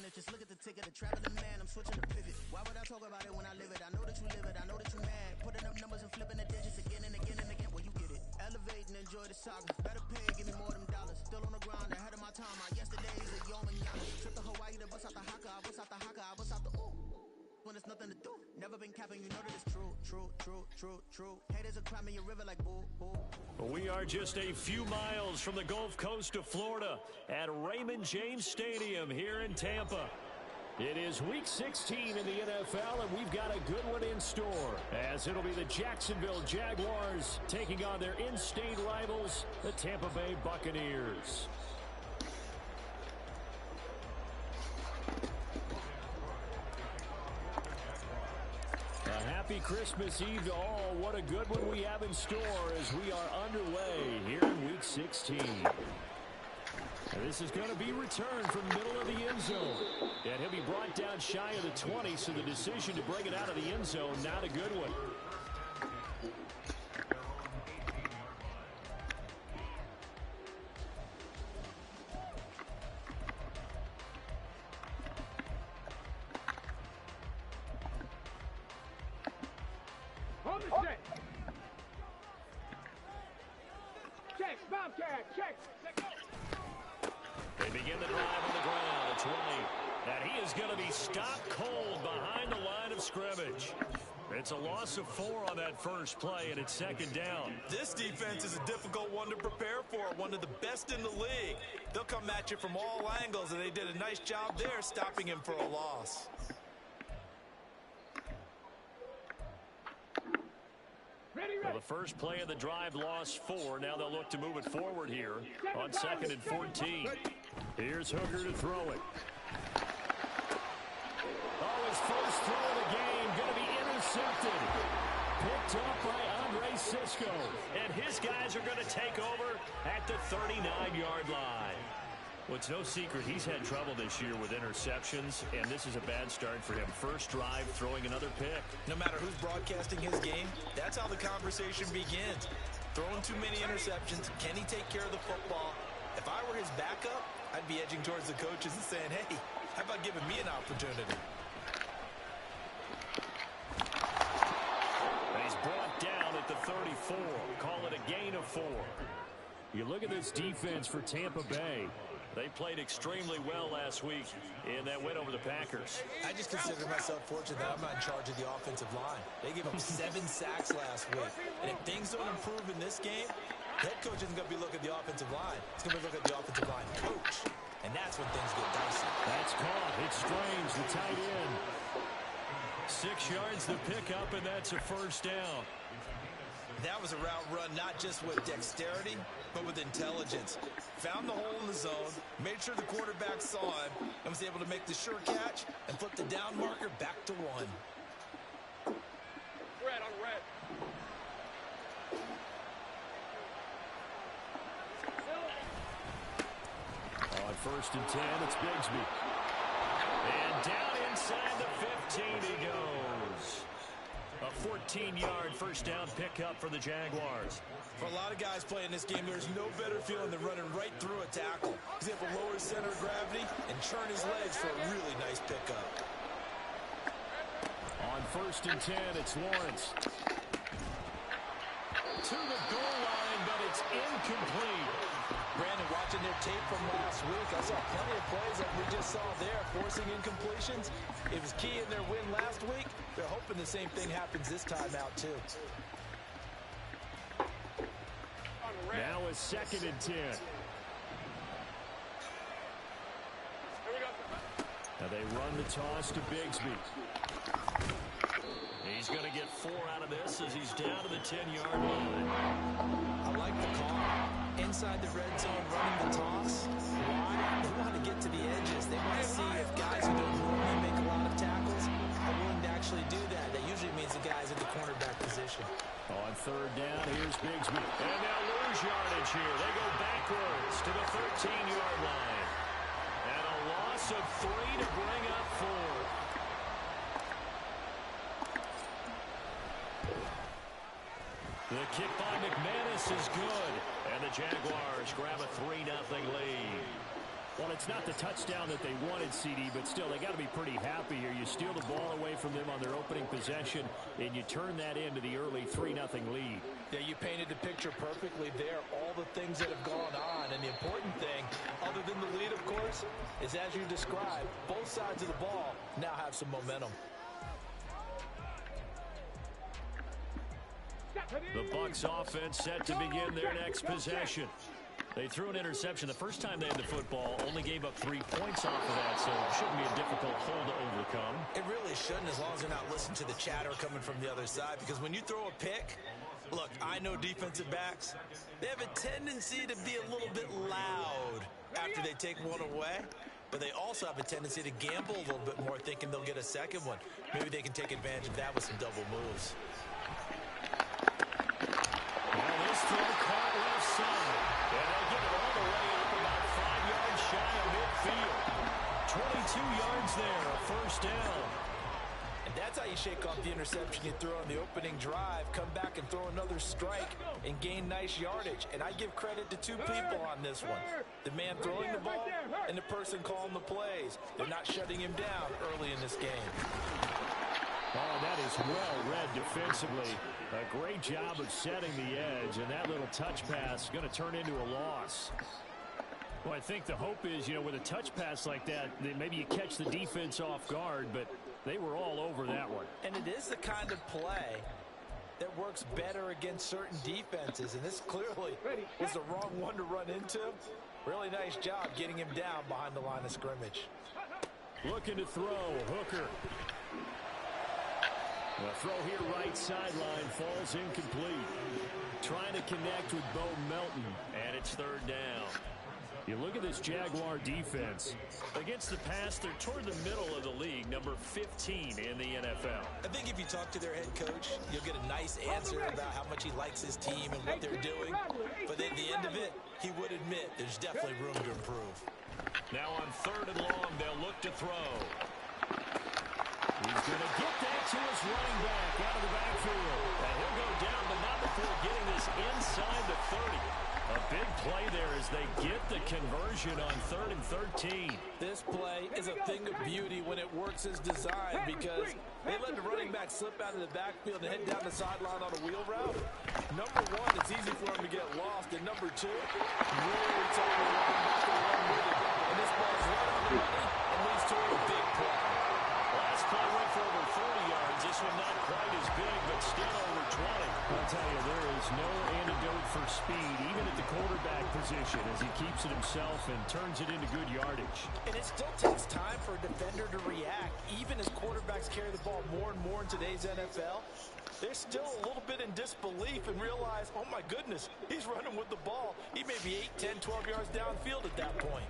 minutes. Just look at the ticket, the traveling man. I'm switching the pivot. Why would I talk about it when I live it? I know that you live it. I know that you mad. Putting up numbers and flipping the digits again and again and again. Well, you get it. Elevate and enjoy the saga. Better pay, give me more of them dollars. Still on the ground, ahead of my time. My yesterday's a yo manana. Trip to Hawaii to bust out the haka. I bust out the haka. I bust out the ooh. When there's nothing to do. Never been capping, you know that it's true, true, true, true, true. Haters are climbing your river like boo, boo. We are just a few miles from the Gulf Coast of Florida at Raymond James Stadium here in Tampa. It is Week 16 in the NFL, and we've got a good one in store, as it'll be the Jacksonville Jaguars taking on their in-state rivals, the Tampa Bay Buccaneers. Happy Christmas Eve to all. What a good one we have in store as we are underway here in Week 16. And this is going to be returned from the middle of the end zone. And he'll be brought down shy of the 20, so the decision to bring it out of the end zone, not a good one. They begin the drive on the ground at 20. And he is going to be stopped cold behind the line of scrimmage. It's a loss of 4 on that first play, and it's second down. This defense is a difficult one to prepare for, one of the best in the league. They'll come at you from all angles, and they did a nice job there stopping him for a loss. Well, the first play of the drive lost 4. Now they'll look to move it forward here on 2nd and 14. Here's Hooker to throw it. Oh, his first throw of the game going to be intercepted. Picked up by Andre Cisco. And his guys are going to take over at the 39-yard line. Well, it's no secret he's had trouble this year with interceptions, and this is a bad start for him. First drive, throwing another pick. No matter who's broadcasting his game, that's how the conversation begins. Throwing too many interceptions, can he take care of the football? If I were his backup, I'd be edging towards the coaches and saying, hey, how about giving me an opportunity? He's brought down at the 34. Call it a gain of 4. You look at this defense for Tampa Bay. They played extremely well last week in that win over the Packers. I just consider myself fortunate that I'm not in charge of the offensive line. They gave up 7 sacks last week. And if things don't improve in this game, head coach isn't going to be looking at the offensive line. He's going to be looking at the offensive line coach. And that's when things get dicey. That's caught. It's Strange, the tight end. 6 yards to pick up, and that's a first down. That was a route run not just with dexterity, but with intelligence. Found the hole in the zone, made sure the quarterback saw him, and was able to make the sure catch and flip the down marker back to 1. Red on red. On 1st and 10, it's Bigsby. And down inside the 15 he goes. A 14-yard first down pickup for the Jaguars. For a lot of guys playing this game, there's no better feeling than running right through a tackle. He's able to lower his center of gravity and churn his legs for a really nice pickup. On 1st and 10, it's Lawrence. To the goal line, but it's incomplete. Brandon, watching their tape from last week, I saw plenty of plays like we just saw there, forcing incompletions. It was key in their win last week. They're hoping the same thing happens this time out, too. Now a 2nd and 10. Now they run the toss to Bigsby. He's going to get 4 out of this as he's down to the 10-yard line. I like the call. Inside the red zone, running the toss. Why? They want to get to the edges. They want to see if guys who don't normally make a lot of tackles are willing to actually do that. That usually means the guys in the cornerback position. On 3rd down, here's Bigsby. And now lose yardage here. They go backwards to the 13-yard line. And a loss of 3 to bring up 4. The kick by McManus is good. And the Jaguars grab a 3-0 lead. Well, it's not the touchdown that they wanted, CD, but still, they got to be pretty happy here. You steal the ball away from them on their opening possession, and you turn that into the early 3-0 lead. Yeah, you painted the picture perfectly there, all the things that have gone on. And the important thing, other than the lead, of course, is as you described, both sides of the ball now have some momentum. The Bucs offense set to begin their next possession. They threw an interception the first time they had the football, only gave up 3 points off of that, so it shouldn't be a difficult hole to overcome. It really shouldn't, as long as they're not listening to the chatter coming from the other side, because when you throw a pick, look, I know defensive backs, they have a tendency to be a little bit loud after they take one away, but they also have a tendency to gamble a little bit more, thinking they'll get a second one. Maybe they can take advantage of that with some double moves. Well, this throw caught left side. And they get it all the way up about 5 yards shy of midfield. 22 yards there, a first down. And that's how you shake off the interception you throw on the opening drive, come back and throw another strike and gain nice yardage. And I give credit to two people on this one. The man throwing the ball and the person calling the plays. They're not shutting him down early in this game. Oh, that is well read defensively. A great job of setting the edge, and that little touch pass is going to turn into a loss. Well, I think the hope is, with a touch pass like that, maybe you catch the defense off guard, but they were all over that one. And it is the kind of play that works better against certain defenses, and this clearly was the wrong one to run into. Really nice job getting him down behind the line of scrimmage. Looking to throw, Hooker. The throw here right sideline falls incomplete. Trying to connect with Bo Melton, and it's third down. You look at this Jaguar defense. Against the pass, they're toward the middle of the league, number 15 in the NFL. I think if you talk to their head coach, you'll get a nice answer about how much he likes his team and what they're doing. But at the end of it, he would admit there's definitely room to improve. Now on third and long, they'll look to throw. He's going to get that to his running back out of the backfield. And he'll go down, but not before getting this inside the 30. A big play there as they get the conversion on 3rd and 13. This play is a thing of beauty when it works as designed, because they let the running back slip out of the backfield and head down the sideline on a wheel route. Number one, it's easy for him to get lost. And number two, really tough to run back and run with it. And this ball's right on the money and leads to a big play. Last play went for over 40 yards. This one not quite as big, but still over 20. I'll tell you, there is no antidote for speed, even at the quarterback position, as he keeps it himself and turns it into good yardage. And it still takes time for a defender to react. Even as quarterbacks carry the ball more and more in today's NFL, they're still a little bit in disbelief and realize, oh my goodness, he's running with the ball. He may be 8, 10, 12 yards downfield at that point.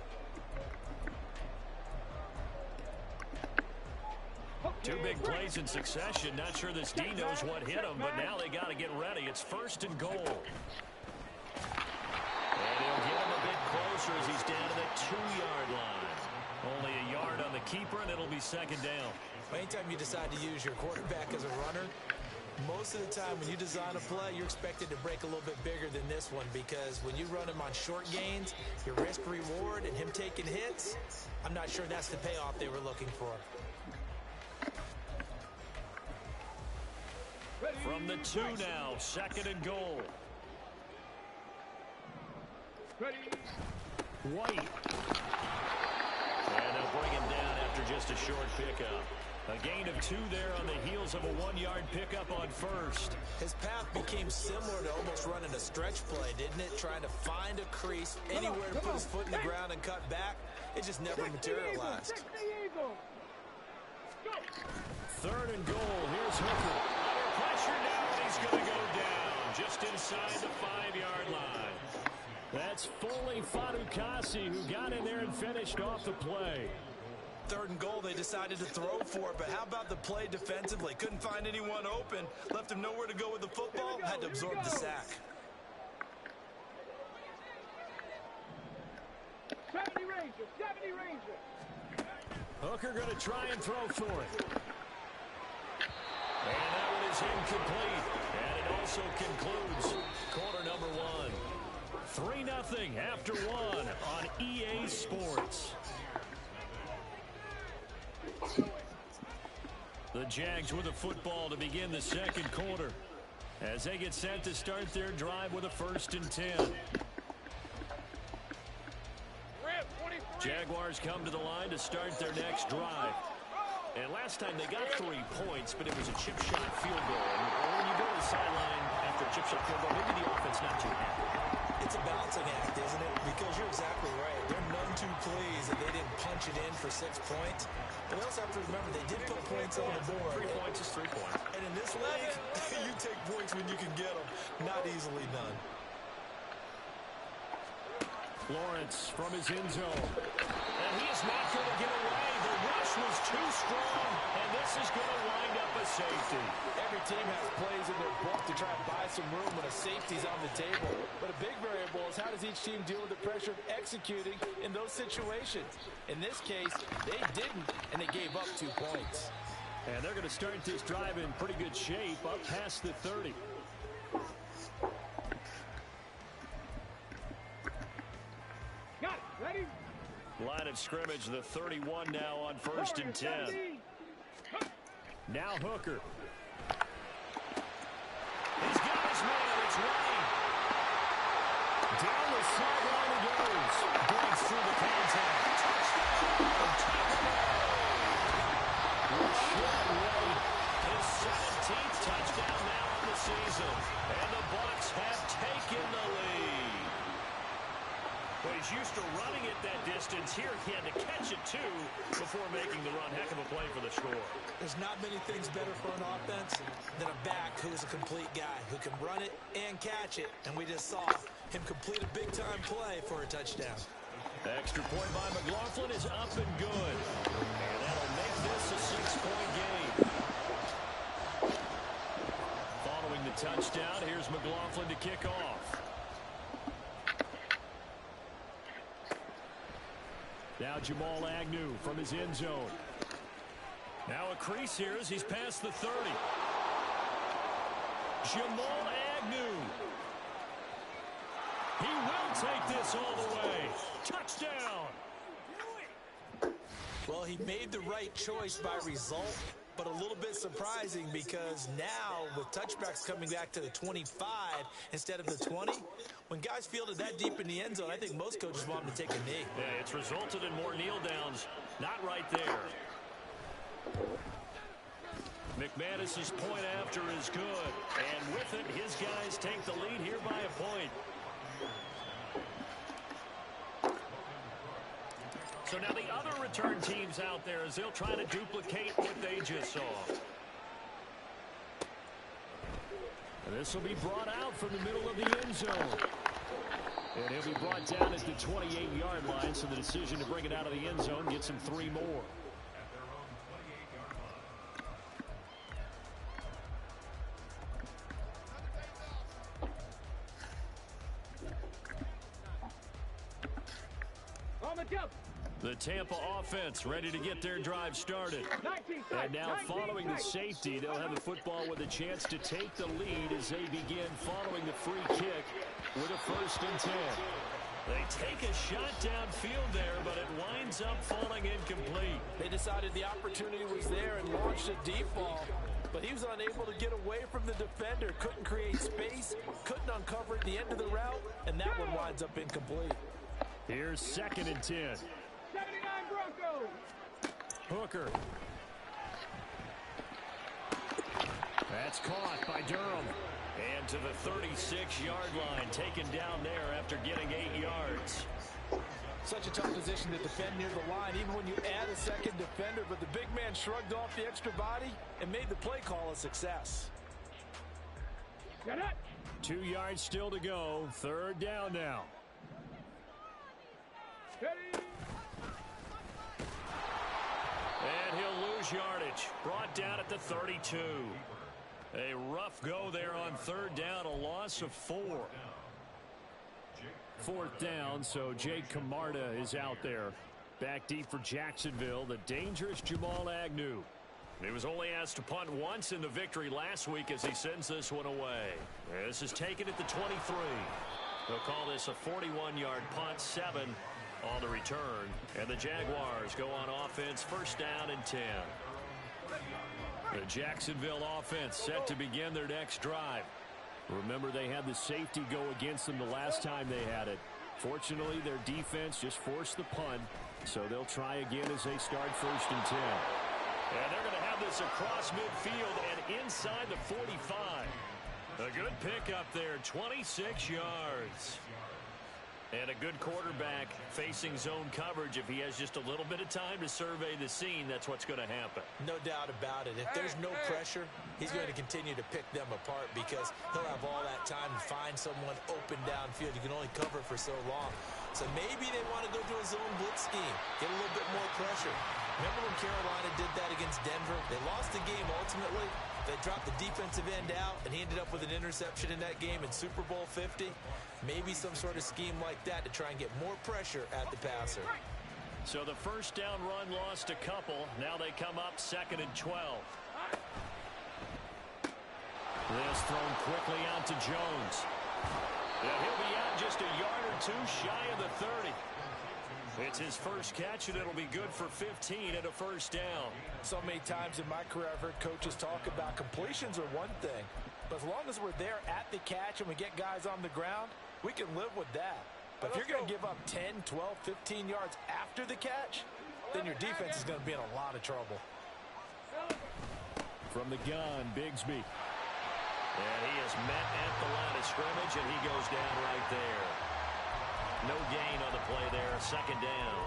Two big plays in succession. Not sure this D knows what hit him, but now they got to get ready. It's 1st and goal. And he'll get him a bit closer as he's down to the 2-yard line. Only a yard on the keeper, and it'll be 2nd down. Anytime you decide to use your quarterback as a runner, most of the time when you design a play, you're expected to break a little bit bigger than this one, because when you run him on short gains, your risk-reward and him taking hits, I'm not sure that's the payoff they were looking for. From the 2 now, 2nd and goal. White. And they'll bring him down after just a short pickup. A gain of 2 there on the heels of a 1-yard pickup on 1st. His path became similar to almost running a stretch play, didn't it? Trying to find a crease, anywhere to put his foot in the ground and cut back. It just never materialized. 3rd and goal. Here's Hooker. Under pressure now, and he's going to go down just inside the 5-yard line. That's Foley Fadukasi who got in there and finished off the play. 3rd and goal, they decided to throw for it, but how about the play defensively? Couldn't find anyone open, left him nowhere to go with the football, had to absorb the sack. 70 Ranger, 70 Ranger. Hooker going to try and throw for it. And that one is incomplete. And it also concludes quarter number 1. 3-0 after one on EA Sports. The Jags with the football to begin the second quarter as they get set to start their drive with a 1st and 10. Jaguars come to the line to start their next drive. And last time they got 3 points, but it was a chip shot field goal. And when you go to the sideline after a chip shot field goal, maybe the offense not too happy. It's a balancing act, isn't it? Because you're exactly right. They're none too pleased that they didn't punch it in for 6 points. But we also have to remember they did put points on the board. 3 points is 3 points. And in this league, you take points when you can get them. Not easily done. Lawrence from his end zone. And he is not going to get away. The rush was too strong, and this is going to wind up a safety. Every team has plays in their book to try and buy some room when a safety's on the table. But a big variable is how does each team deal with the pressure of executing in those situations. In this case, they didn't, and they gave up 2 points. And they're going to start this drive in pretty good shape up past the 30. Ready? Line of scrimmage, the 31 now on 1st and 10. Now Hooker. He's got his man. It's running. Down the sideline he goes. Breaks through the contact. Rashad White, his 17th touchdown now on the season. And the Bucs have taken the lead. But he's used to running it that distance. Here he had to catch it, too, before making the run. Heck of a play for the score. There's not many things better for an offense than a back who is a complete guy who can run it and catch it. And we just saw him complete a big-time play for a touchdown. Extra point by McLaughlin is up and good. And that'll make this a 6-point game. Following the touchdown, here's McLaughlin to kick off. Now Jamal Agnew from his end zone. Now a crease here as he's past the 30. Jamal Agnew. He will take this all the way. Touchdown. Well, he made the right choice by result, but a little bit surprising because now with touchbacks coming back to the 25 instead of the 20, when guys fielded that deep in the end zone, I think most coaches want them to take a knee. Yeah, it's resulted in more kneel downs. Not right there. McManus's point after is good. And with it, his guys take the lead here by a point. So now the other return teams out there as they'll try to duplicate what they just saw. And this will be brought out from the middle of the end zone. And he'll be brought down at the 28-yard line, so the decision to bring it out of the end zone gets him 3 more. On the jump. The Tampa offense ready to get their drive started. And now following the safety, they'll have the football with a chance to take the lead as they begin following the free kick with a 1st and 10. They take a shot downfield there, but it winds up falling incomplete. They decided the opportunity was there and launched a deep ball, but he was unable to get away from the defender, couldn't create space, couldn't uncover at the end of the route, and that one winds up incomplete. Here's 2nd and 10. 79 Broncos. Hooker. That's caught by Durham. And to the 36-yard line, taken down there after getting 8 yards. Such a tough position to defend near the line, even when you add a second defender, but the big man shrugged off the extra body and made the play call a success. 2 yards still to go. 3rd down now. And he'll lose yardage. Brought down at the 32. A rough go there on 3rd down, a loss of 4. 4th down, so Jake Camarda is out there. Back deep for Jacksonville, the dangerous Jamal Agnew. He was only asked to punt once in the victory last week as he sends this one away. This is taken at the 23. They'll call this a 41-yard punt, 7 on the return. And the Jaguars go on offense, first down and 10. The Jacksonville offense set to begin their next drive. Remember, they had the safety go against them the last time they had it. Fortunately, their defense just forced the punt, so they'll try again as they start first and 10. And they're going to have this across midfield and inside the 45. A good pick up there, 26 yards. And a good quarterback facing zone coverage. If he has just a little bit of time to survey the scene, that's what's going to happen. No doubt about it. If there's no pressure, he's going to continue to pick them apart because he'll have all that time to find someone open downfield. You can only cover for so long. So maybe they want to go to a zone blitz scheme, get a little bit more pressure. Remember when Carolina did that against Denver? They lost the game ultimately. They dropped the defensive end out, and he ended up with an interception in that game in Super Bowl 50. Maybe some sort of scheme like that to try and get more pressure at the passer. So the first down run lost a couple. Now they come up 2nd and 12. This thrown quickly out to Jones. And he'll be out just a yard or two shy of the 30. It's his first catch, and it'll be good for 15 and a first down. So many times in my career I've heard coaches talk about completions are one thing, but as long as we're there at the catch and we get guys on the ground, we can live with that. But if you're going to give up 10, 12, 15 yards after the catch, then your defense is going to be in a lot of trouble. From the gun, Bigsby. And he is met at the line of scrimmage, and he goes down right there. No gain on the play there, 2nd down.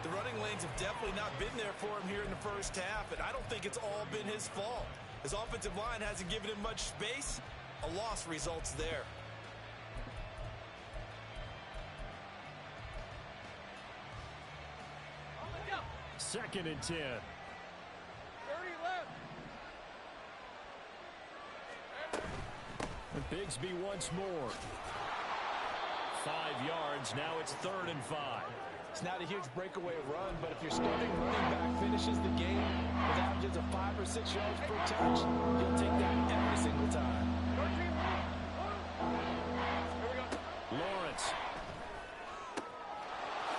The running lanes have definitely not been there for him here in the first half, and I don't think it's all been his fault. His offensive line hasn't given him much space. A loss results there. Second and 10. 30 left. And Bigsby once more. 5 yards. Now it's 3rd and 5. It's not a huge breakaway run, but if your starting running back finishes the game with averages of 5 or 6 yards per touch, you'll take that every single time. 13 left. Here we go. Lawrence.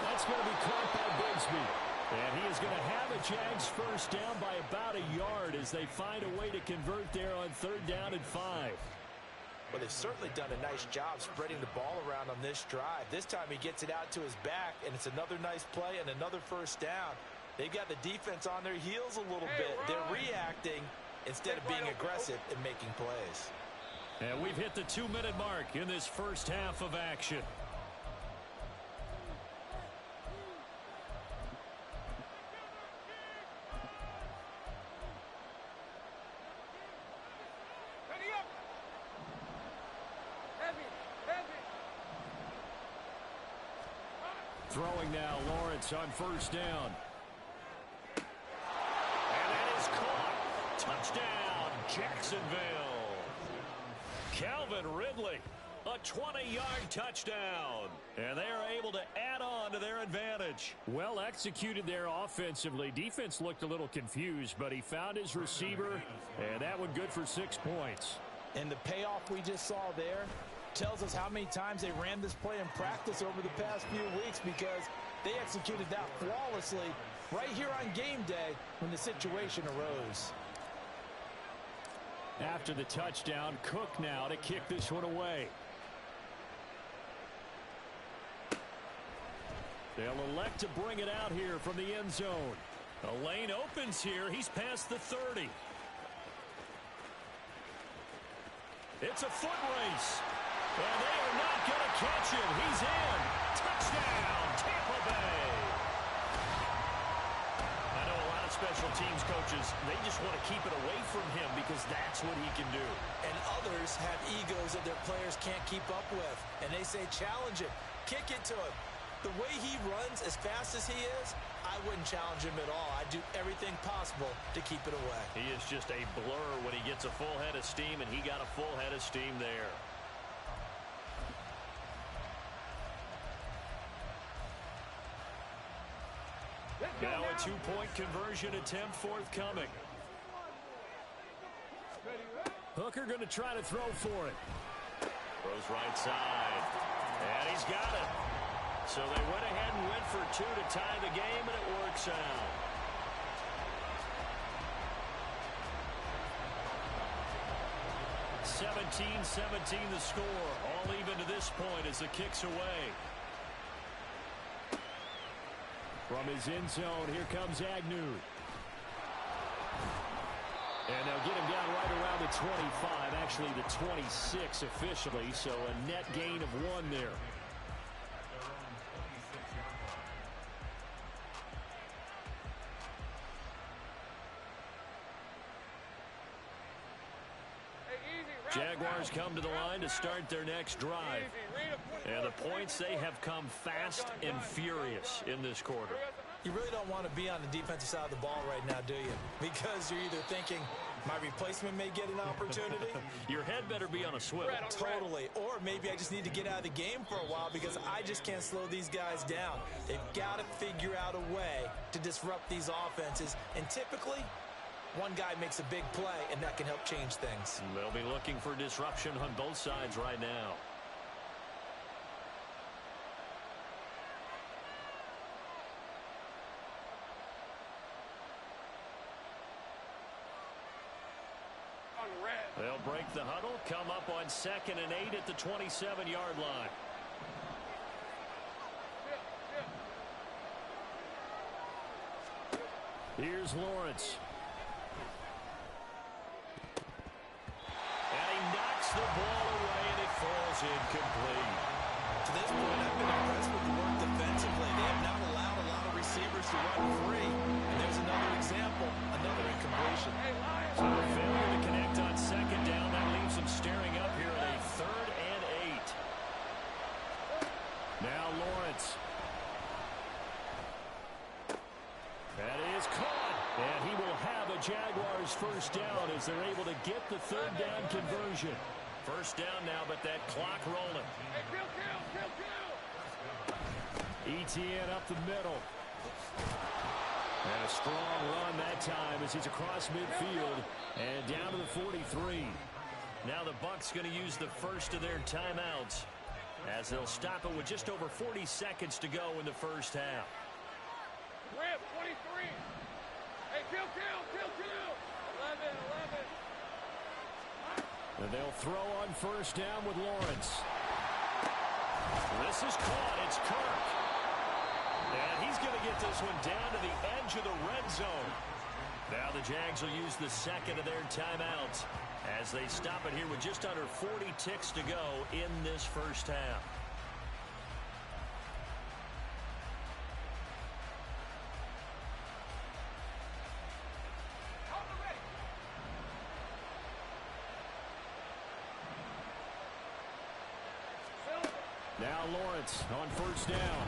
That's going to be caught by Bigsby. And he is going to have a Jags first down by about a yard as they find a way to convert there on 3rd down and 5. Well, they've certainly done a nice job spreading the ball around on this drive. This time he gets it out to his back, and it's another nice play and another first down. They've got the defense on their heels a little bit. They're reacting instead of being aggressive and making plays. And we've hit the 2-minute mark in this first half of action. Throwing now, Lawrence on first down. And that is caught. Touchdown, Jacksonville. Calvin Ridley, a 20-yard touchdown. And they are able to add on to their advantage. Well executed there offensively. Defense looked a little confused, but he found his receiver, and that one good for 6 points. And the payoff we just saw there tells us how many times they ran this play in practice over the past few weeks, because they executed that flawlessly right here on game day when the situation arose. After the touchdown, Cook now to kick this one away. They'll elect to bring it out here from the end zone. A lane opens here. He's past the 30. It's a foot race. And they are not going to catch him. He's in. Touchdown, Tampa Bay. I know a lot of special teams coaches, they just want to keep it away from him because that's what he can do. And others have egos that their players can't keep up with. And they say, challenge him. Kick it to him. The way he runs as fast as he is, I wouldn't challenge him at all. I'd do everything possible to keep it away. He is just a blur when he gets a full head of steam, and he got a full head of steam there. Now a 2-point conversion attempt forthcoming. Hooker going to try to throw for it. Throws right side. And he's got it. So they went ahead and went for two to tie the game, and it works out. (17-17) the score. All even to this point as the kick's away. From his end zone, here comes Agnew. And they'll get him down right around the 25, actually the 26 officially, so a net gain of 1 there. Jaguars come to the line to start their next drive. And the points, they have come fast and furious in this quarter. You really don't want to be on the defensive side of the ball right now, do you? Because you're either thinking, my replacement may get an opportunity. Your head better be on a swivel. Totally. Or maybe I just need to get out of the game for a while because I just can't slow these guys down. They've got to figure out a way to disrupt these offenses. And typically, one guy makes a big play, and that can help change things. They'll be looking for disruption on both sides right now. They'll break the huddle, come up on 2nd and 8 at the 27-yard line. Here's Lawrence. And he knocks the ball away, and it falls incomplete. To this point, I've been impressed with the work defensively. They have not allowed a lot of receivers to run free. And there's another example, another incompletion. So a failure to connect on 2nd down. That leaves them staring up here at a 3rd and 8. Now Lawrence. That is caught. And he will have a Jaguars first down as they're able to get the 3rd down conversion. First down now, but that clock rolling. ETN up the middle. And a strong run that time as he's across midfield and down to the 43. Now the Bucs going to use the first of their timeouts as they'll stop it with just over 40 seconds to go in the first half. Rip, 23. Hey, kill. 11. And they'll throw on first down with Lawrence. This is caught. It's Kirk. And he's going to get this one down to the edge of the red zone. Now the Jags will use the second of their timeouts as they stop it here with just under 40 ticks to go in this first half. Now Lawrence on first down.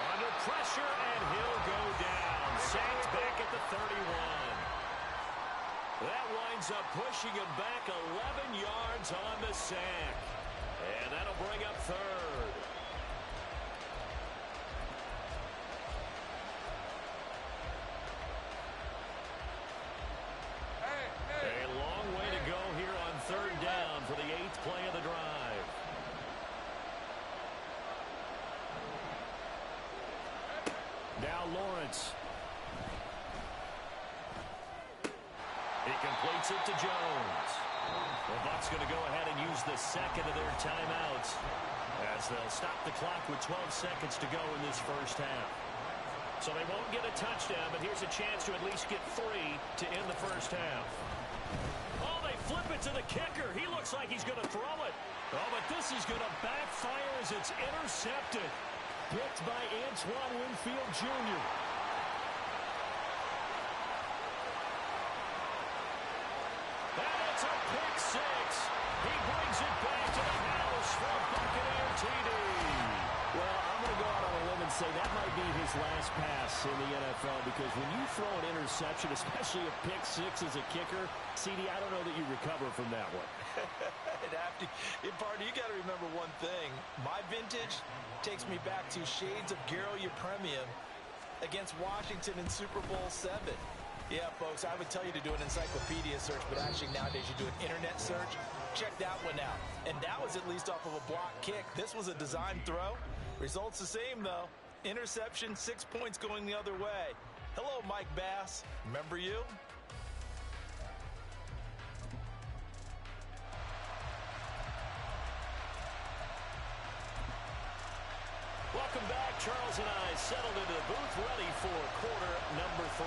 Under pressure, and he'll go down. Sacked back at the 31. That winds up pushing him back 11 yards on the sack. And that'll bring up 3rd. A long way to go here on 3rd down for the 8th play of the drive. Now Lawrence. He completes it to Jones. The Bucs going to go ahead and use the second of their timeouts as they'll stop the clock with 12 seconds to go in this first half. So they won't get a touchdown, but here's a chance to at least get 3 to end the first half. Oh, they flip it to the kicker. He looks like he's going to throw it. Oh, but this is going to backfire as it's intercepted. Picked by Antoine Winfield Jr. And it's a pick 6. He brings it back to the house for Buccaneer TD. Well, I'm going to go out on a limb and say that might be his last pass in the NFL because when you throw an interception, especially a pick 6 as a kicker, CD, I don't know that you recover from that one. Party, you got to remember one thing. My vintage takes me back to shades of Garo Yepremian against Washington in Super Bowl 7. Yeah, folks, I would tell you to do an encyclopedia search, but actually nowadays you do an internet search. Check that one out. And that was at least off of a block kick. This was a design throw. Results the same, though. Interception, 6 points going the other way. Hello, Mike Bass. Remember you? Welcome back. Charles and I settled into the booth, ready for quarter number 3.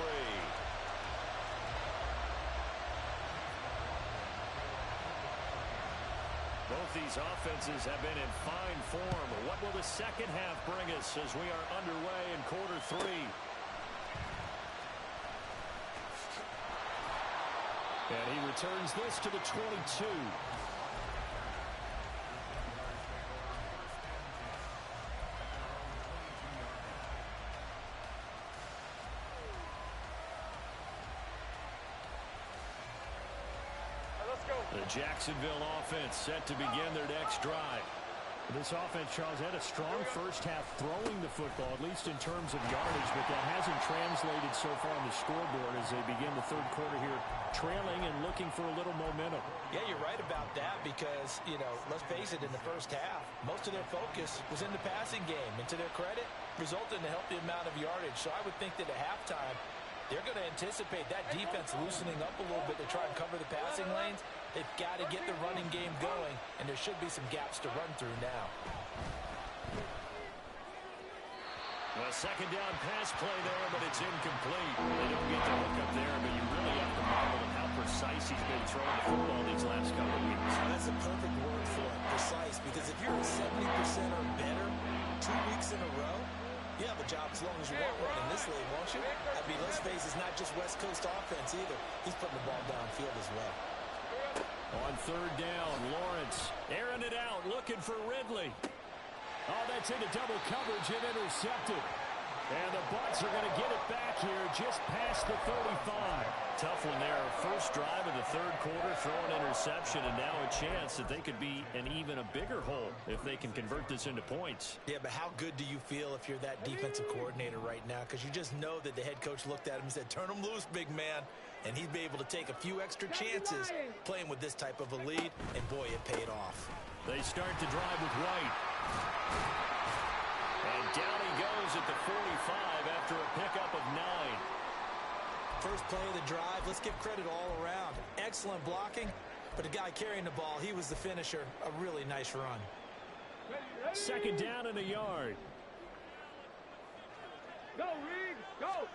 Both these offenses have been in fine form. What will the second half bring us as we are underway in quarter 3? And he returns this to the 22. The Jacksonville offense set to begin their next drive. This offense, Charles, had a strong first half throwing the football, at least in terms of yardage, but that hasn't translated so far on the scoreboard as they begin the third quarter here, trailing and looking for a little momentum. Yeah, you're right about that because, let's face it, in the first half, most of their focus was in the passing game. And to their credit, resulted in a healthy amount of yardage. So I would think that at halftime, they're going to anticipate that defense loosening up a little bit to try and cover the passing lanes. They've got to get the running game going, and there should be some gaps to run through now. A second down pass play there, but it's incomplete. They don't get the hook up there, but you really have to marvel at how precise he's been throwing the football these last couple of weeks. Oh, that's a perfect word for it, precise, because if you're at 70% or better 2 weeks in a row, you have a job as long as you want one in this league, won't you? I mean, let's face it, it's not just West Coast offense either. He's putting the ball downfield as well. On third down, Lawrence airing it out, looking for Ridley. Oh, that's into double coverage and intercepted. And the Bucs are going to get it back here just past the 35. Tough one there. First drive of the third quarter, throw an interception, and now a chance that they could be an even a bigger hole if they can convert this into points. Yeah, but how good do you feel if you're that defensive coordinator right now? Because you just know that the head coach looked at him and said, turn him loose, big man. And he'd be able to take a few extra chances playing with this type of a lead, and boy, it paid off. They start to drive with White. And down he goes at the 45 after a pickup of 9. First play of the drive, let's give credit all around. Excellent blocking, but the guy carrying the ball, he was the finisher. A really nice run. Second down and a yard. Go, Reed, go!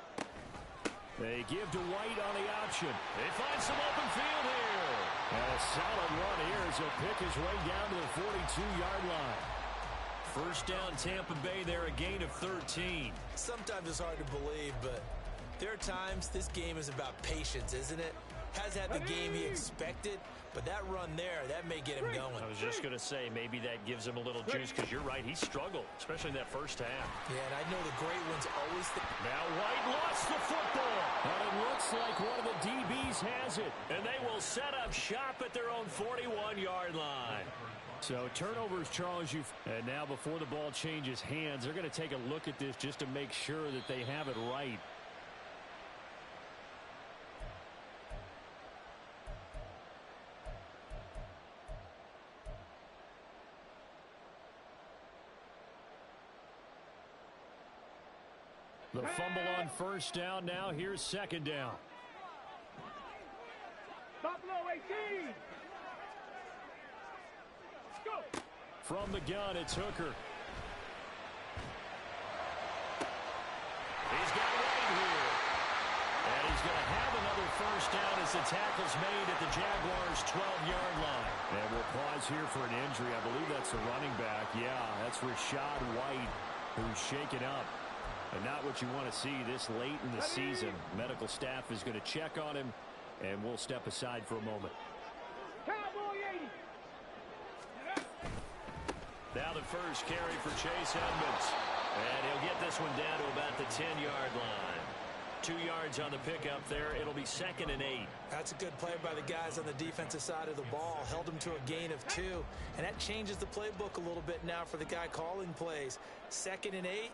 They give to White on the option. They find some open field here. And a solid run here as he'll pick his way down to the 42-yard line. First down, Tampa Bay there, a gain of 13. Sometimes it's hard to believe, but there are times this game is about patience, isn't it? Has had the game he expected, but that run there, that may get him going. I was just going to say, maybe that gives him a little juice, because you're right, he struggled, especially in that first half. Yeah, and I know the great ones always think. Now White lost the football, and it looks like one of the DBs has it, and they will set up shop at their own 41-yard line. So turnovers, Charles, and now before the ball changes hands, they're going to take a look at this just to make sure that they have it right. The fumble on first down. Now here's second down. Buffalo 18! Go! From the gun, it's Hooker. He's got White here. And he's going to have another first down as the tackle's made at the Jaguars' 12-yard line. And we'll pause here for an injury. I believe that's the running back. Yeah, that's Rashad White, who's shaken up. And not what you want to see this late in the season. Medical staff is going to check on him, and we'll step aside for a moment. Cowboy 80! Now the first carry for Chase Edmonds. And he'll get this one down to about the 10-yard line. 2 yards on the pickup there. It'll be 2nd and 8. That's a good play by the guys on the defensive side of the ball. Held him to a gain of 2. And that changes the playbook a little bit now for the guy calling plays. 2nd and 8.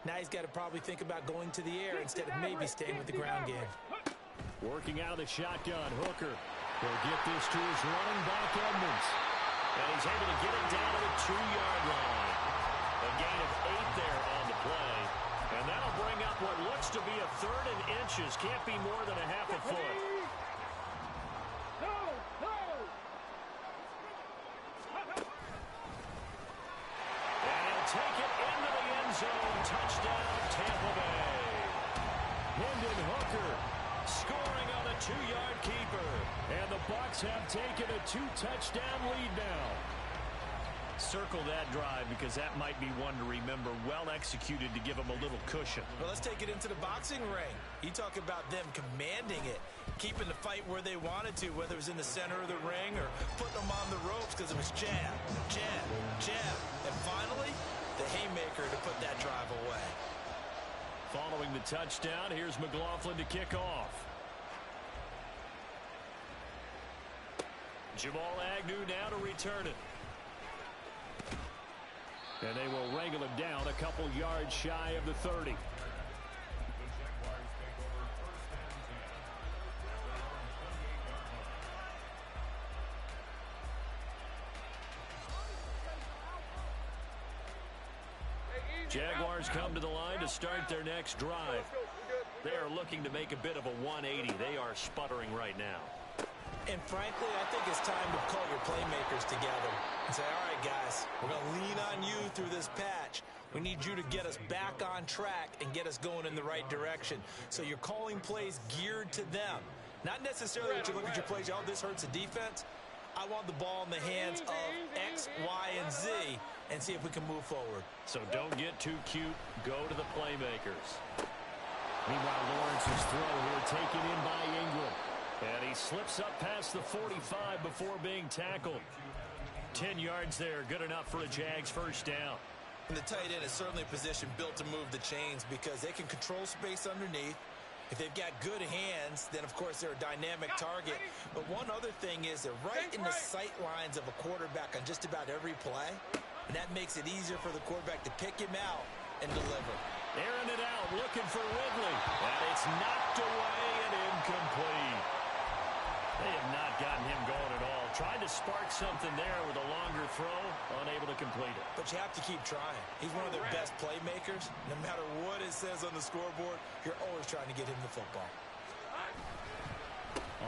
Now he's got to probably think about going to the air instead of maybe staying with the ground game. Working out of the shotgun, Hooker will get this to his running back, Edmonds. And he's able to get it down to the 2-yard line. A gain of 8 there on the play. And that'll bring up what looks to be a 3rd and inches. Can't be more than a half a foot. And he'll take it into the end zone. Touchdown, Tampa Bay. Hendon Hooker scoring on a 2-yard keeper. And the Bucs have taken a 2-touchdown lead now. Circle that drive because that might be one to remember. Well executed to give them a little cushion. Well, let's take it into the boxing ring. You talk about them commanding it, keeping the fight where they wanted to, whether it was in the center of the ring or putting them on the ropes because it was jab, jab, jab. And finally, the haymaker to put that drive away. Following the touchdown, here's McLaughlin to kick off. Jamal Agnew now to return it. And they will wrangle him down a couple yards shy of the 30. Jaguars come to the line to start their next drive. They are looking to make a bit of a 180. They are sputtering right now. And frankly, I think it's time to call your playmakers together and say, all right, guys, we're going to lean on you through this patch. We need you to get us back on track and get us going in the right direction. So you're calling plays geared to them. Not necessarily that you look at your plays, oh, this hurts the defense. I want the ball in the hands of X, Y, and Z and see if we can move forward. So don't get too cute. Go to the playmakers. Meanwhile, Lawrence's throw here taken in by Ingram. And he slips up past the 45 before being tackled. 10 yards there, good enough for a Jags first down. And the tight end is certainly a position built to move the chains because they can control space underneath. If they've got good hands, then, of course, they're a dynamic target. But one other thing is they're right in the sight lines of a quarterback on just about every play. And that makes it easier for the quarterback to pick him out and deliver. Airing it out, looking for Ridley. And it's knocked away and incomplete. They have not gotten him going at all. Tried to spark something there with a longer throw, unable to complete it. But you have to keep trying. He's one of their best playmakers. No matter what it says on the scoreboard, you're always trying to get him the football.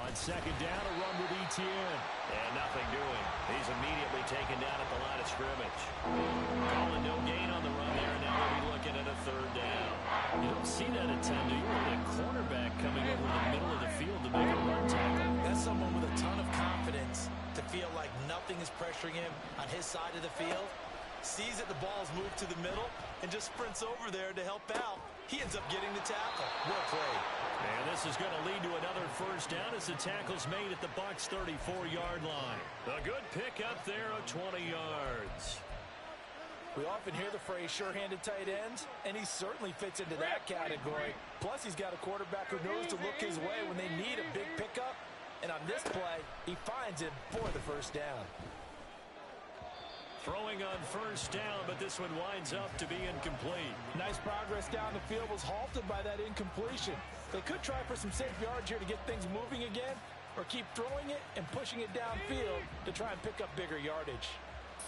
On second down, a run with Etienne. And nothing doing. He's immediately taken down at the line of scrimmage. Calling no gain on the run there, and now they'll be looking at a 3rd down. You don't see that at times. You want a cornerback coming over the middle of the field to make a run tackle. That's someone with a ton of confidence to feel like nothing is pressuring him on his side of the field. Sees that the ball's moved to the middle and just sprints over there to help out. He ends up getting the tackle. Well played. And this is going to lead to another first down as the tackle's made at the Bucs' 34-yard line. A good pickup there of 20 yards. We often hear the phrase sure-handed tight ends, and he certainly fits into that category. Plus, he's got a quarterback who knows to look his way when they need a big pickup. And on this play, he finds him for the first down. Throwing on first down, but this one winds up to be incomplete. Nice progress down the field was halted by that incompletion. They could try for some safe yards here to get things moving again, or keep throwing it and pushing it downfield to try and pick up bigger yardage.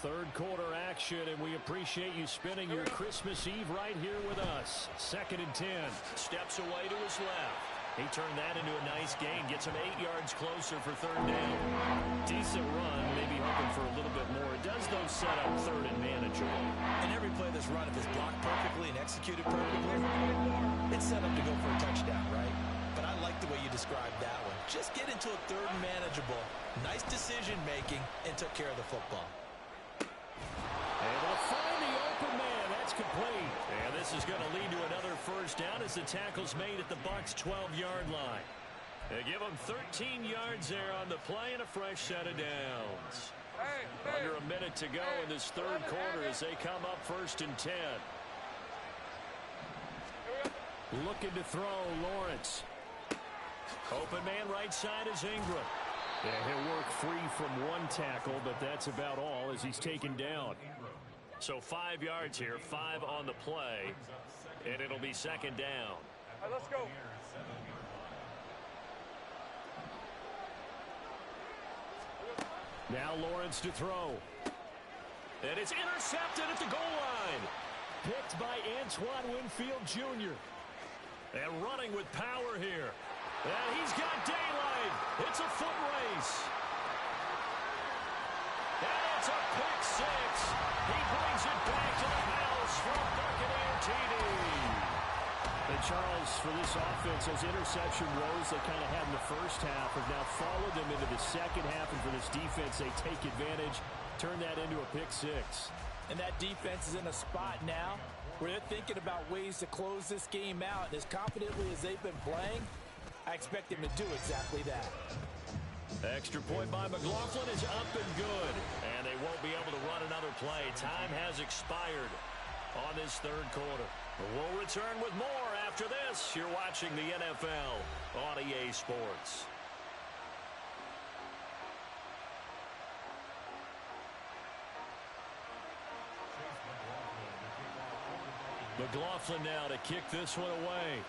Third quarter action, and we appreciate you spending your Christmas Eve right here with us. 2nd and 10. Steps away to his left. He turned that into a nice gain. Gets him 8 yards closer for 3rd down. Decent run, maybe hoping for a little bit more. It does, though, set up 3rd and manageable. And every play that's run, if it's blocked perfectly and executed perfectly, it's set up to go for a touchdown, right? But I like the way you described that one. Just get into a 3rd and manageable. Nice decision-making, and took care of the football. Able to find the open man. That's complete. And this is going to lead to another first down as the tackle's made at the Bucs' 12-yard line. They give them 13 yards there on the play and a fresh set of downs. Under a minute to go in this 3rd quarter as they come up 1st and 10. Looking to throw, Lawrence. Open man right side is Ingram. And he'll work free from one tackle, but that's about all as he's taken down. So 5 yards here, 5 on the play, and it'll be second down. All right, let's go. Now Lawrence to throw. And it's intercepted at the goal line. Picked by Antoine Winfield Jr. And running with power here. And he's got daylight. It's a foot race. And it's a pick six. He brings it back to the house from Buccaneer TD. And Charles, for this offense, those interception woes they kind of had in the first half have now followed them into the second half. And for this defense, they take advantage, turn that into a pick six. And that defense is in a spot now where they're thinking about ways to close this game out. And as confidently as they've been playing, I expect them to do exactly that. Extra point by McLaughlin is up and good. And they won't be able to run another play. Time has expired on this third quarter. We'll return with more after this. You're watching the NFL on EA Sports. McLaughlin now to kick this one away.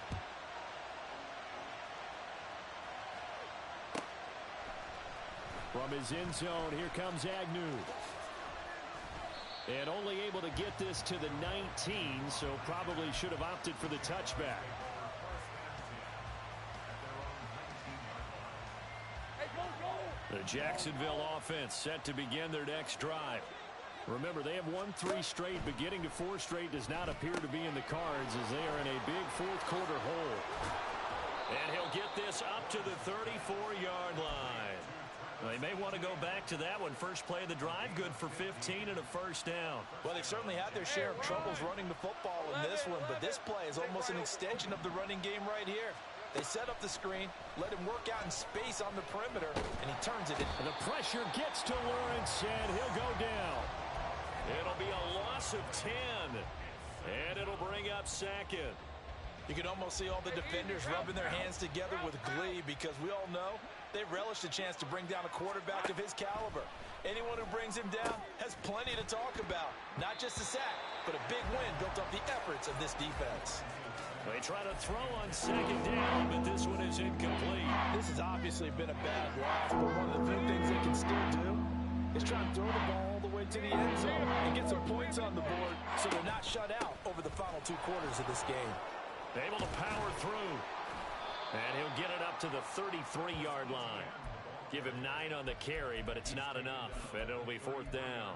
From his end zone, here comes Agnew. And only able to get this to the 19, so probably should have opted for the touchback. The Jacksonville offense set to begin their next drive. Remember, they have won 3 straight. Beginning to 4 straight does not appear to be in the cards as they are in a big fourth quarter hole. And he'll get this up to the 34-yard line. Well, they may want to go back to that one. First play of the drive, good for 15 and a first down. Well, they certainly had their share of troubles running the football in this one, but this play is almost an extension of the running game right here. They set up the screen, let him work out in space on the perimeter, and he turns it in. And the pressure gets to Lawrence, and he'll go down. It'll be a loss of 10, and it'll bring up second. You can almost see all the defenders rubbing their hands together with glee because we all know they relish the chance to bring down a quarterback of his caliber. Anyone who brings him down has plenty to talk about. Not just a sack, but a big win built off the efforts of this defense. They try to throw on second down, but this one is incomplete. This has obviously been a bad loss, but one of the few things they can still do is try and throw the ball all the way to the end zone and get some points on the board so they're not shut out over the final 2 quarters of this game. Able to power through. And he'll get it up to the 33-yard line. Give him 9 on the carry, but it's not enough. And it'll be 4th down.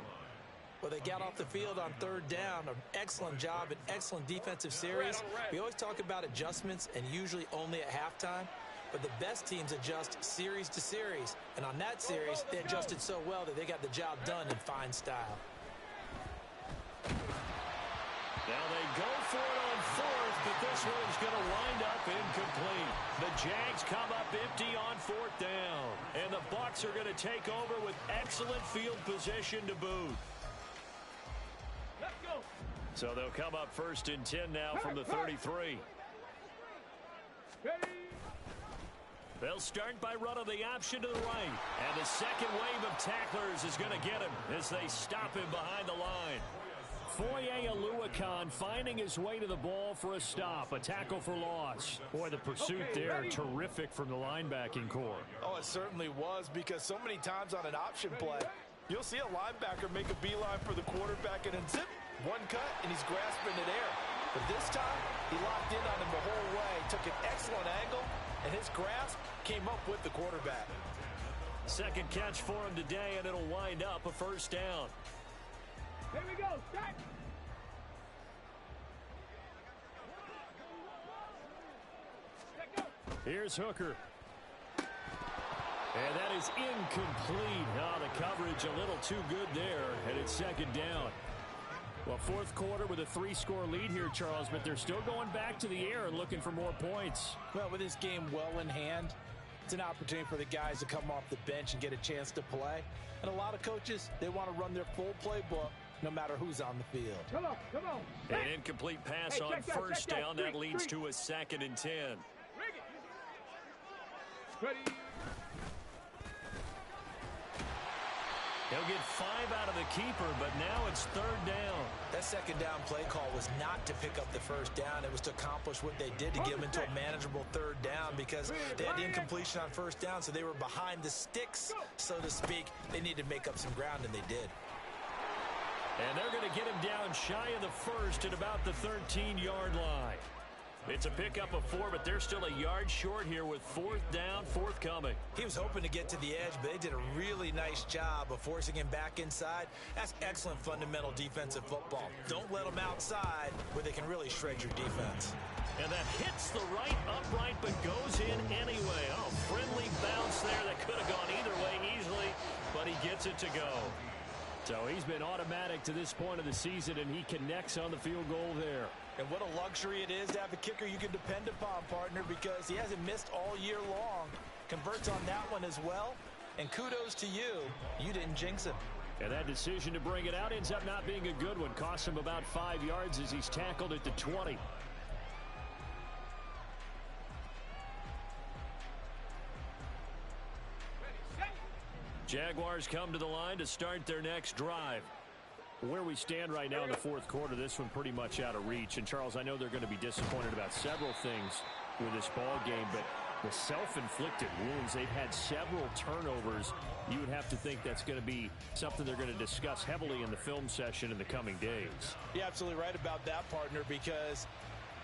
Well, they got off the field on 3rd down. An excellent job, an excellent defensive series. We always talk about adjustments and usually only at halftime. But the best teams adjust series to series. And on that series, they adjusted so well that they got the job done in fine style. Now they go for it on 4th, but this one's going to wind up incomplete. The Jags come up empty on 4th down. And the Bucs are going to take over with excellent field position to boot. Let's go. So they'll come up 1st and 10 now from the 33. Ready. They'll start by running the option to the right. And the second wave of tacklers is going to get him as they stop him behind the line. Foye Oluokun finding his way to the ball for a stop. A tackle for loss. Boy, the pursuit there, terrific from the linebacking core. Oh, it certainly was, because so many times on an option play, you'll see a linebacker make a beeline for the quarterback and then zip, one cut, and he's grasping it air. But this time, he locked in on him the whole way, took an excellent angle, and his grasp came up with the quarterback. Second catch for him today, and it'll wind up a 1st down. Here we go. Stack. Here's Hooker. And that is incomplete. Oh, the coverage a little too good there, and it's 2nd down. Well, 4th quarter with a 3-score lead here, Charles, but they're still going back to the air and looking for more points. Well, with this game well in hand, it's an opportunity for the guys to come off the bench and get a chance to play. And a lot of coaches, they want to run their full playbook no matter who's on the field. Come on, come on. An incomplete pass on 1st down. That leads to a 2nd and 10. Ready. He'll get 5 out of the keeper, but now it's 3rd down. That second down play call was not to pick up the first down. It was to accomplish what they did to get them into a manageable 3rd down because they had the incompletion on first down, so they were behind the sticks, so to speak. They needed to make up some ground, and they did. And they're going to get him down shy of the first at about the 13-yard line. It's a pickup of 4, but they're still a yard short here with 4th down, forthcoming. He was hoping to get to the edge, but they did a really nice job of forcing him back inside. That's excellent fundamental defensive football. Don't let them outside where they can really shred your defense. And that hits the right upright but goes in anyway. Oh, friendly bounce there that could have gone either way easily, but he gets it to go. So he's been automatic to this point of the season, and he connects on the field goal there. And what a luxury it is to have a kicker you can depend upon, partner, because he hasn't missed all year long. Converts on that one as well. And kudos to you. You didn't jinx him. And that decision to bring it out ends up not being a good one. Costs him about 5 yards as he's tackled at the 20. Jaguars come to the line to start their next drive. Where we stand right now in the 4th quarter, this one pretty much out of reach. And, Charles, I know they're going to be disappointed about several things with this ball game, but the self-inflicted wounds, they've had several turnovers. You would have to think that's going to be something they're going to discuss heavily in the film session in the coming days. You're absolutely right about that, partner, because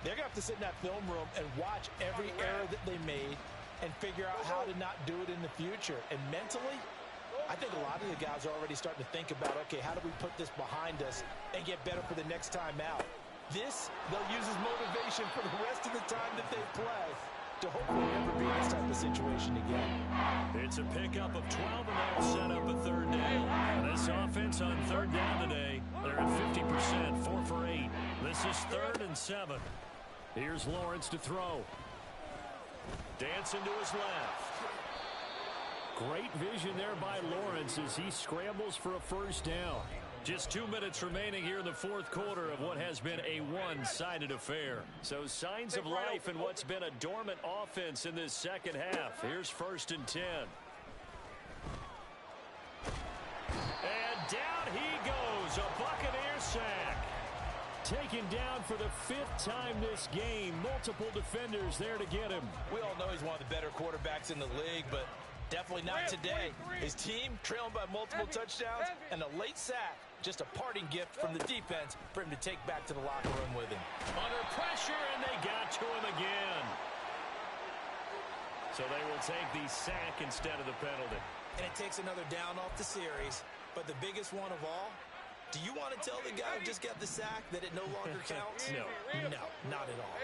they're going to have to sit in that film room and watch every error that they made and figure out how to not do it in the future. And mentally, I think a lot of the guys are already starting to think about, okay, how do we put this behind us and get better for the next time out? This, they'll use as motivation for the rest of the time that they play to hopefully never be in this type of situation again. It's a pickup of 12, and that'll set up a 3rd down. This offense on 3rd down today, they're at 50%, 4 for 8. This is 3rd and 7. Here's Lawrence to throw. Dancing to his left. Great vision there by Lawrence as he scrambles for a 1st down. Just 2 minutes remaining here in the 4th quarter of what has been a one-sided affair. So signs of life in what's been a dormant offense in this second half. Here's 1st and 10. And down he goes, a Buccaneer sack. Taken down for the 5th time this game. Multiple defenders there to get him. We all know he's one of the better quarterbacks in the league, but definitely not today. His team trailing by multiple touchdowns and a late sack. Just a parting gift from the defense for him to take back to the locker room with him. Under pressure, and they got to him again. So they will take the sack instead of the penalty. And it takes another down off the series. But the biggest one of all, do you want to tell the guy who just got the sack that it no longer counts? No. No, not at all.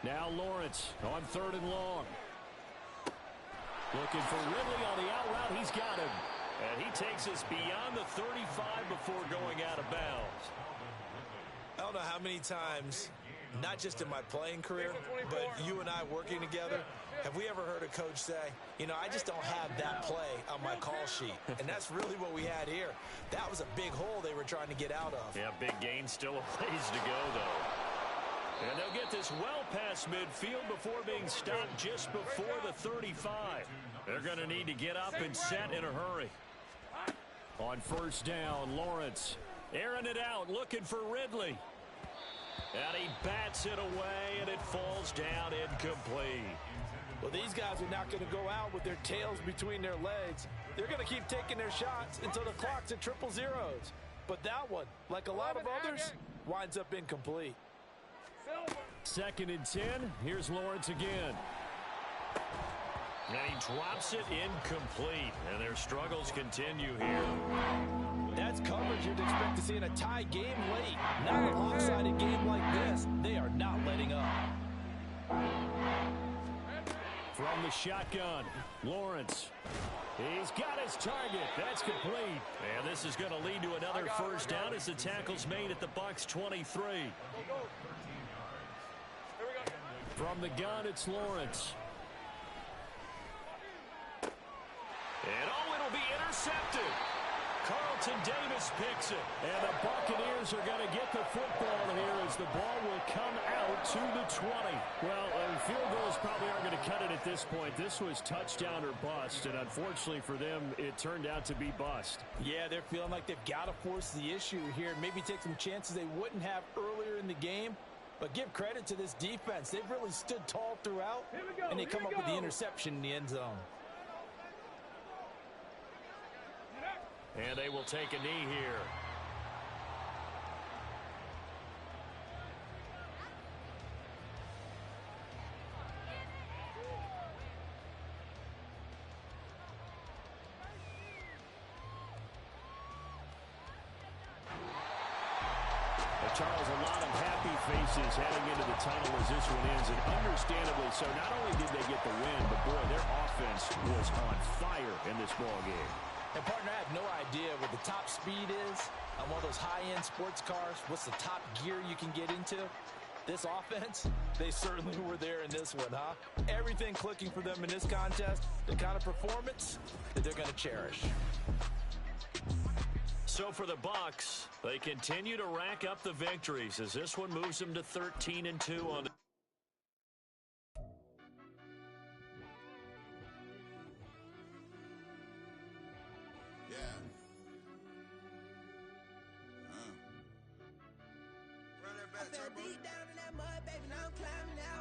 Now Lawrence on 3rd and long. Looking for Ridley on the out route. He's got him. And he takes us beyond the 35 before going out of bounds. I don't know how many times, not just in my playing career, but you and I working together, have we ever heard a coach say, you know, I just don't have that play on my call sheet. And that's really what we had here. That was a big hole they were trying to get out of. Yeah, big gain, still a ways to go, though. And they'll get this well past midfield before being stopped just before the 35. They're going to need to get up and set in a hurry. On 1st down, Lawrence airing it out, looking for Ridley. And he bats it away, and it falls down incomplete. Well, these guys are not going to go out with their tails between their legs. They're going to keep taking their shots until the clock's at 000. But that one, like a lot of others, winds up incomplete. 2nd and 10. Here's Lawrence again. And he drops it incomplete. And their struggles continue here. That's coverage you'd expect to see in a tie game late. Not a lopsided game like this. They are not letting up. From the shotgun, Lawrence. He's got his target. That's complete. And this is going to lead to another 1st down as the tackle's made at the Bucs 23. From the gun, it's Lawrence. And it'll be intercepted. Carlton Davis picks it. And the Buccaneers are going to get the football here as the ball will come out to the 20. Well, field goals probably aren't going to cut it at this point. This was touchdown or bust, and unfortunately for them, it turned out to be bust. Yeah, they're feeling like they've got to force the issue here. Maybe take some chances they wouldn't have earlier in the game. But give credit to this defense. They've really stood tall throughout, and they come up with the interception in the end zone. And they will take a knee here. Charles, a lot of happy faces heading into the tunnel as this one ends, and understandably so. Not only did they get the win, but boy, their offense was on fire in this ball game. And partner, I have no idea what the top speed is on one of those high-end sports cars. What's the top gear you can get into? This offense, they certainly were there in this one, huh? Everything clicking for them in this contest, the kind of performance that they're going to cherish. So for the Bucs, they continue to rack up the victories as this one moves them to 13-2 on the Deep down in that mud, baby, now I'm climbing out.